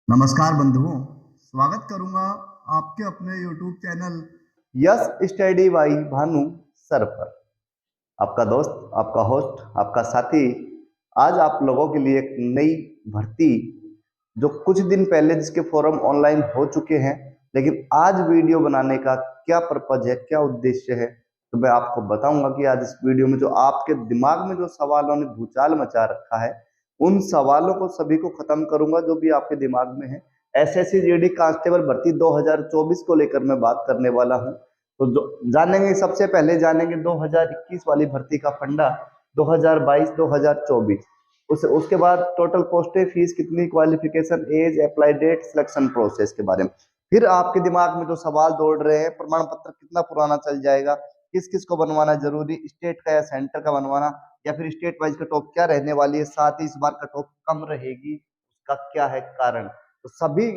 नमस्कार बंधुओं, स्वागत करूंगा आपके अपने YouTube channel yes study by Bhanu sir पर। आपका दोस्त, आपका होस्ट, आपका साथी आज आप लोगों के लिए एक नई भर्ती जो कुछ दिन पहले जिसके फॉर्म ऑनलाइन हो चुके हैं, लेकिन आज वीडियो बनाने का क्या पर्पज है, क्या उद्देश्य है, तो मैं आपको बताऊंगा कि आज इस वीडियो में जो आपके दिमाग में जो सवालों ने भूचाल मचा रखा है, उन सवालों को सभी को खत्म करूंगा जो भी आपके दिमाग में है। एसएससी जीडी कांस्टेबल भर्ती 2024 को लेकर मैं बात करने वाला हूं। तो जो जानेंगे, सबसे पहले जानेंगे 2021 वाली भर्ती का फंडा, 2022 2024। उसके बाद टोटल पोस्टें, फीस कितनी, qualification, age, apply date, selection process के बारे में। फिर आपके दिमाग में जो सवाल दौड़ रहे हैं, प्रमाण पत्र कितना पुराना चल जाएगा, किस किस को बनवाना जरूरी, स्टेट का या सेंटर का बनवाना, या फिर स्टेट वाइज कट ऑफ क्या रहने वाली है, साथ ही इस बार कट ऑफ कम रहेगी, उसका क्या है कारण। तो सभी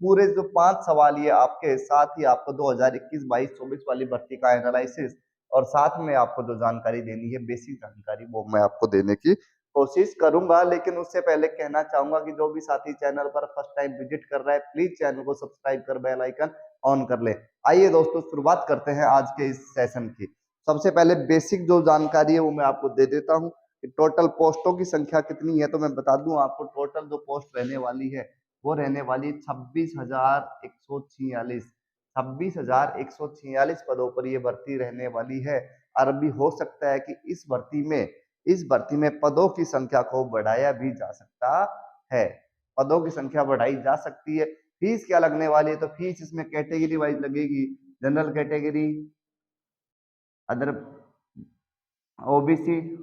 पूरे जो 5 सवाल ये आपके, साथ ही आपको 2021, 22, 24 वाली भर्ती का एनालिसिस और साथ में आपको जो जानकारी देनी है, बेसिक जानकारी, वो मैं आपको देने की कोशिश करूंगा। लेकिन उससे पहले कहना चाहूंगा कि जो भी साथी चैनल पर फर्स्ट टाइम विजिट कर रहा है, प्लीज चैनल को सब्सक्राइब कर बेल आइकन ऑन कर ले। आइए दोस्तों, शुरुआत करते हैं आज के इस सेशन की। सबसे पहले बेसिक जो जानकारी है वो मैं आपको दे देता हूं कि टोटल पोस्टों की संख्या कितनी है। तो मैं बता दूं आपको, टोटल जो पोस्ट रहने वाली है वो रहने वाली 26,146। 26,146 पदों पर ये भर्ती रहने वाली है। और अभी हो सकता है कि इस भर्ती में पदों की संख्या को बढ़ाया भी जा सकता है। पदों की संख्या बढ़ाई जा सकती है। फीस क्या लगने वाली है, तो फीस इसमें कैटेगरी वाइज लगेगी। General category, other, OBC.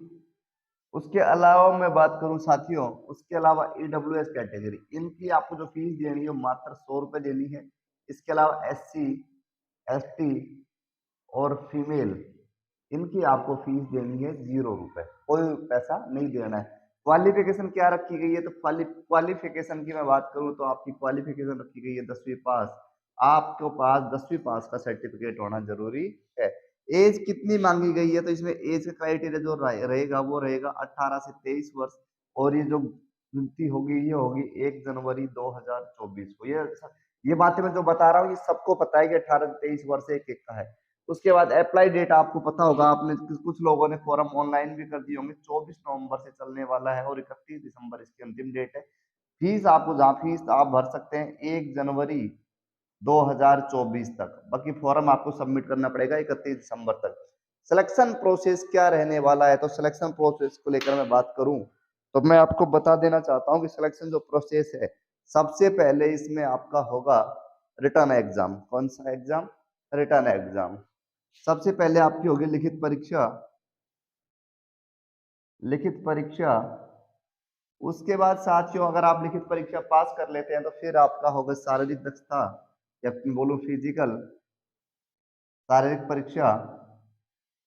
उसके अलावा मैं बात करूं साथियों, उसके अलावा ईडब्ल्यूएस कैटेगरी, इनकी आपको जो फीस देनी है मात्र 100 रुपए देनी है। इसके अलावा एससी, एसटी और फीमेल, इनकी आपको फीस देनी है 0 रुपए, कोई पैसा नहीं देना है। क्वालिफिकेशन क्या रखी गई है, तो क्वालिफिकेशन की मैं बात करूं तो आपकी क्वालिफिकेशन रखी गई है 10वीं पास। आपके पास 10वीं पास का सर्टिफिकेट होना जरूरी है। एज कितनी मांगी गई है, तो इसमें एज का क्राइटेरिया जो रहेगा वो रहेगा 18 से 23 वर्ष। और ये जो गिनती होगी ये होगी 1 जनवरी 2024 को। ये बातें मैं जो बता रहा हूँ ये सबको पता है कि 18 से 23 वर्ष एक एक का है। उसके बाद अप्लाई डेट आपको पता होगा, आपने कुछ लोगों ने फॉर्म ऑनलाइन भी कर दिए होंगे। 24 नवंबर से चलने वाला है और 31 दिसंबर इसकी अंतिम डेट है। फीस आपको, जहाँ फीस आप भर सकते हैं 1 जनवरी 2024 तक। बाकी फॉर्म आपको सबमिट करना पड़ेगा 31 दिसंबर तक। सिलेक्शन प्रोसेस क्या रहने वाला है, तो सिलेक्शन प्रोसेस को लेकर मैं बात करूं तो मैं आपको बता देना चाहता हूं कि सिलेक्शन जो प्रोसेस है, सबसे पहले इसमें आपका होगा रिटर्न एग्जाम। कौन सा एग्जाम? Return exam. सबसे पहले आपकी होगी लिखित परीक्षा। लिखित परीक्षा, उसके बाद साथियों अगर आप लिखित परीक्षा पास कर लेते हैं तो फिर आपका होगा शारीरिक दक्षता, या बोलो फिजिकल, शारीरिक परीक्षा।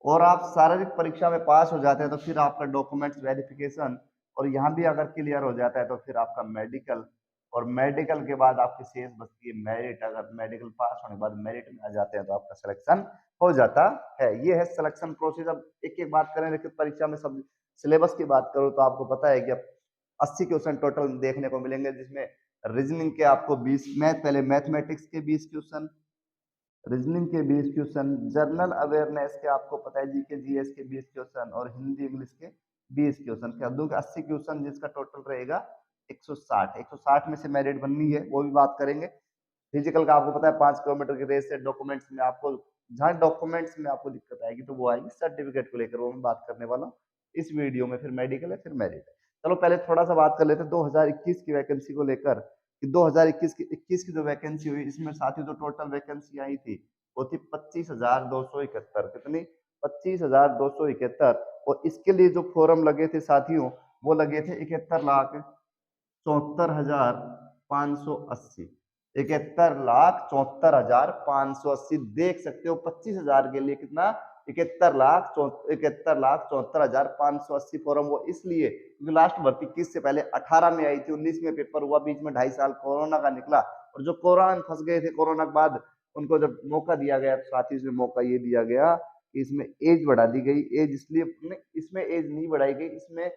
और आप शारीरिक परीक्षा में पास हो जाते हैं तो फिर आपका डॉक्यूमेंट्स वेरिफिकेशन, और यहाँ भी अगर क्लियर हो जाता है तो फिर आपका मेडिकल। और मेडिकल के बाद आपकी शेष बचती है मेरिट। अगर मेडिकल पास होने के बाद मेरिट में आ जाते हैं तो आपका सिलेक्शन हो जाता है। ये है सिलेक्शन प्रोसेस। अब एक एक बात करें लिखित परीक्षा में, सब सिलेबस की बात करूँ तो आपको पता है कि अब 80 क्वेश्चन टोटल देखने को मिलेंगे, जिसमें रीजनिंग के आपको 20, पहले मैथमेटिक्स के 20 क्वेश्चन, रीजनिंग के 20 क्वेश्चन, जनरल अवेयरनेस के आपको पता है जीके जीएस के 20 क्वेश्चन, और हिंदी इंग्लिश के 20 क्वेश्चन। क्या दूं 80 क्वेश्चन, जिसका टोटल रहेगा 160। 160 में से मेरिट बननी है, वो भी बात करेंगे। फिजिकल का आपको पता है 5 किलोमीटर की रेस है। डॉक्यूमेंट्स में आपको, जहाँ डॉक्यूमेंट्स में आपको दिक्कत आएगी तो वो आएगी सर्टिफिकेट को लेकर, वो मैं बात करने वाला हूँ इस वीडियो में। फिर मेडिकल है, फिर मेरिट है। चलो पहले थोड़ा सा बात कर लेते हैं 2021 की वैकेंसी को लेकर कि 2021 की जो वैकेंसी हुई, इसमें साथ ही जो टोटल वैकेंसी आई थी वो थी 25,271। कितनी? 25,271। और इसके लिए जो फॉर्म लगे थे साथियों, वो लगे थे 71,74,580। 71,74,580। देख सकते हो 25,000 के लिए कितना, 71,74,580 फॉर्म। वो इसलिए क्योंकि लास्ट भर्ती 21 से पहले 18 में आई थी, 19 में पेपर हुआ, बीच में 2.5 साल कोरोना का निकला। और जो कोरोना में फंस गए थे, कोरोना के बाद उनको जब मौका दिया गया, साथ ही इसमें मौका ये दिया गया कि इसमें एज बढ़ा दी गई। एज इसलिए इसमें एज नहीं बढ़ाई गई, इसमें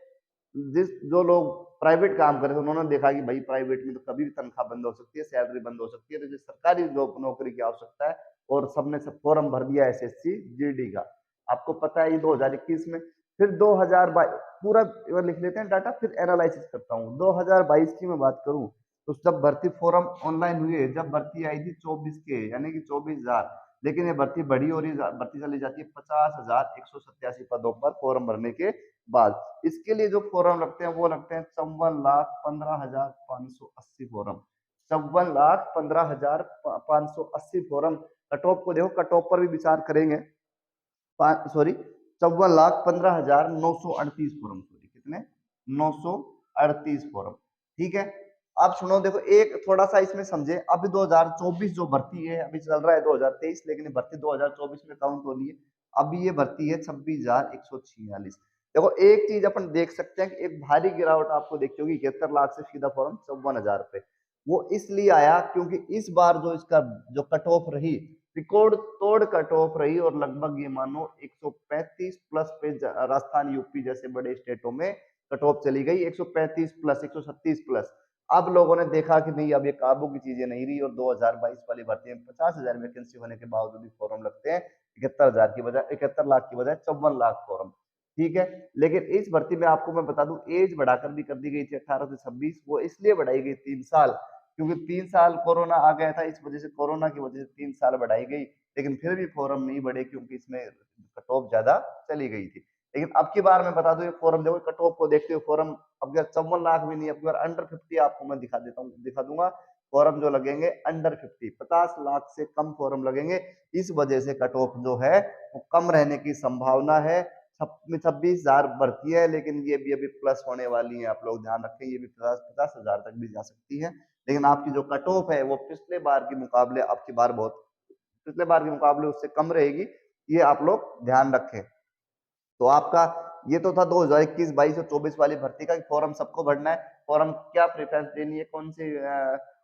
जिस जो लोग प्राइवेट काम कर रहे थे उन्होंने देखा कि भाई प्राइवेट में तो कभी भी तनख्वाह बंद हो सकती है, सैलरी बंद हो सकती है, तो जो सरकारी जॉब नौकरी की आवश्यकता है, और सबने सब फॉर्म भर दिया एसएससी जीडी का। आपको पता है ये 2021 में, फिर 2022 पूरा एक बार लिख लेते हैं डाटा, फिर एनालिसिस करता हूँ। 2022 की मैं बात करूँ तो जब भर्ती फॉर्म ऑनलाइन हुई है, जब भर्ती आई थी 24 के, यानी कि 24,000, लेकिन ये भर्ती बड़ी हो रही, भर्ती चली जाती है 50,187 पदों पर फॉर्म भरने के बाद। इसके लिए जो फॉर्म लगते हैं वो लगते हैं 54,15,580 फॉर्म। 54,15,580 फॉर्म। कट ऑफ को देखो, कट ऑफ पर भी विचार करेंगे। सॉरी, 54,15,938 फॉर्म, सॉरी कितने, 938 फॉर्म। ठीक है, अब सुनो, देखो एक थोड़ा सा इसमें समझे। अभी 2024 जो भर्ती है, अभी चल रहा है 2023, लेकिन ये भर्ती 2024 में काउंट हो रही है। अभी ये भर्ती है 26,146। देखो एक चीज अपन देख सकते हैं कि एक भारी गिरावट आपको देखी होगी, 71 लाख से सीधा फॉर्म 54,000 पे। वो इसलिए आया क्योंकि इस बार जो इसका जो कट ऑफ रही, रिकॉर्ड तोड़ कट ऑफ रही, और लगभग ये मानो 135 प्लस पे राजस्थान यूपी जैसे बड़े स्टेटों में कट ऑफ चली गई, 135 प्लस, 136 प्लस। अब लोगों ने देखा कि नहीं, अब ये काबू की चीजें नहीं रही, और 2022 वाली भर्ती में 50,000 वैकेंसी होने के बावजूद भी फॉर्म लगते हैं 71,000 की बजाय, 71 लाख की बजाय 54 लाख फॉर्म। ठीक है, लेकिन इस भर्ती में आपको मैं बता दूं, एज बढ़ाकर भी कर दी गई थी 18 से 26। वो इसलिए बढ़ाई गई 3 साल, क्योंकि 3 साल कोरोना आ गया था, इस वजह से, कोरोना की वजह से 3 साल बढ़ाई गई। लेकिन फिर भी फॉर्म नहीं बढ़े, क्योंकि इसमें कट ऑफ ज्यादा चली गई थी। लेकिन अब की बार मैं बता दूं, ये फॉर्म देखो, कट ऑफ को देखते हुए फॉर्म अब 54 लाख भी नहीं, अब की बार अंडर 50 आपको मैं दिखा देता हूँ, दिखा दूंगा। फॉर्म जो लगेंगे अंडर 50, 50 लाख से कम फॉर्म लगेंगे। इस वजह से कट ऑफ जो है वो कम रहने की संभावना है। 26,000 भर्ती है, लेकिन ये भी अभी प्लस होने वाली है, आप लोग ध्यान रखें, ये भी 50,000 तक भी जा सकती है। लेकिन आपकी जो कट ऑफ है वो पिछले बार के मुकाबले, आपकी बार बहुत, पिछले बार के मुकाबले उससे कम रहेगी, ये आप लोग ध्यान रखें। तो आपका ये तो था 2021, 22 और 24 वाली भर्ती का, फॉर्म सबको भरना है। फॉर्म क्या प्रेफरेंस देनी है, कौन से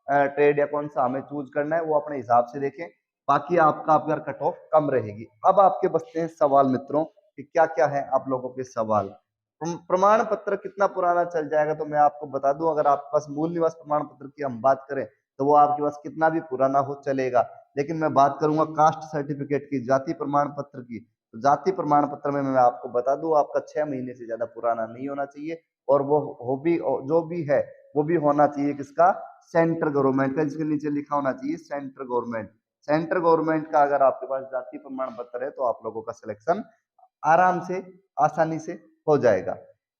ट्रेड या कौन सा हमें चूज करना है, वो अपने हिसाब से देखें। बाकी आपका अगर कट ऑफ कम रहेगी। अब आपके बचते हैं सवाल मित्रों, कि क्या क्या है आप लोगों के सवाल। प्रमाण पत्र कितना पुराना चल जाएगा, तो मैं आपको बता दूं, अगर आपके पास मूल निवास प्रमाण पत्र की हम बात करें, तो वो आपके पास कितना भी पुराना हो चलेगा। लेकिन मैं बात करूंगा कास्ट सर्टिफिकेट की, जाति प्रमाण पत्र की, तो जाति प्रमाण पत्र में मैं आपको बता दूं, आपका 6 महीने से ज्यादा पुराना नहीं होना चाहिए। और वो हो भी, जो भी है वो भी होना चाहिए किसका, सेंट्रल गवर्नमेंट का, जिसके नीचे लिखा होना चाहिए सेंट्रल गवर्नमेंट। सेंट्रल गवर्नमेंट का अगर आपके पास जाति प्रमाण पत्र है, तो आप लोगों का सिलेक्शन आराम से, आसानी से हो जाएगा।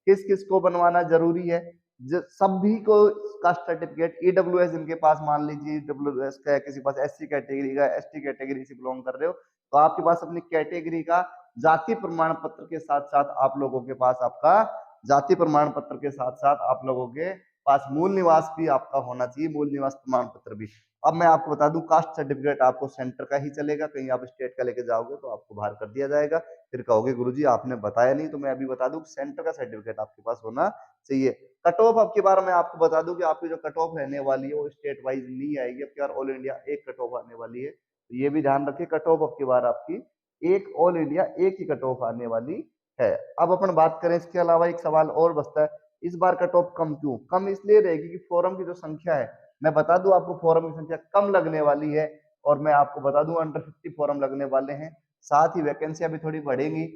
किस किस को बनवाना जरूरी है, सभी को कास्ट सर्टिफिकेट। ईडब्ल्यूएस जिनके पास, मान लीजिए ईडब्ल्यूएस का है, किसी पास एससी कैटेगरी का, एसटी कैटेगरी से बिलोंग कर रहे हो, तो आपके पास अपनी कैटेगरी का जाति प्रमाण पत्र के साथ साथ आप लोगों के पास, आपका जाति प्रमाण पत्र के साथ साथ आप लोगों के पास मूल निवास भी आपका होना चाहिए, मूल निवास प्रमाण पत्र भी। अब मैं आपको बता दूं, कास्ट सर्टिफिकेट आपको सेंटर का ही चलेगा, कहीं आप स्टेट का लेके जाओगे तो आपको बाहर कर दिया जाएगा। फिर कहोगे गुरुजी आपने बताया नहीं, तो मैं अभी बता दूं, सेंटर का सर्टिफिकेट आपके पास होना चाहिए। कट ऑफ अब की बार मैं आपको बता दूं कि आपकी जो कट ऑफ रहने वाली है वो स्टेट वाइज नहीं आएगी, अब की बार ऑल इंडिया एक कट ऑफ आने वाली है, तो ये भी ध्यान रखिए। कट ऑफ अब की बार आपकी एक ऑल इंडिया एक ही कट ऑफ आने वाली है। अब अपन बात करें, इसके अलावा एक सवाल और बचता है, इस बार कट ऑफ कम क्यों? कम इसलिए रहेगी कि फॉर्म की जो संख्या है, मैं बता दूं आपको, फॉर्म की संख्या कम लगने वाली है, और मैं आपको बता दूं अंडर 50 फॉर्म लगने वाले हैं। साथ ही वैकेंसियां भी थोड़ी बढ़ेंगी,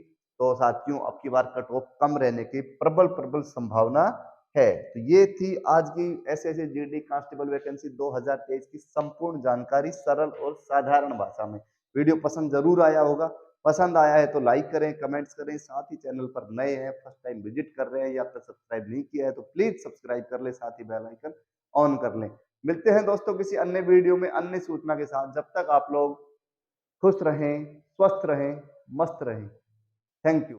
तो साथियों अब की बार कट ऑफ कम रहने की प्रबल प्रबल संभावना है। तो ये थी आज की एसएससी जीडी कांस्टेबल वैकेंसी 2023 की संपूर्ण जानकारी, सरल और साधारण भाषा में। वीडियो पसंद जरूर आया होगा। पसंद आया है तो लाइक करें, कमेंट्स करें। साथ ही चैनल पर नए हैं, फर्स्ट टाइम विजिट कर रहे हैं या फिर सब्सक्राइब नहीं किया है, तो प्लीज सब्सक्राइब कर ले, साथ ही बेल आइकन ऑन कर लें। मिलते हैं दोस्तों किसी अन्य वीडियो में अन्य सूचना के साथ। जब तक आप लोग खुश रहें, स्वस्थ रहें, मस्त रहें। Thank you.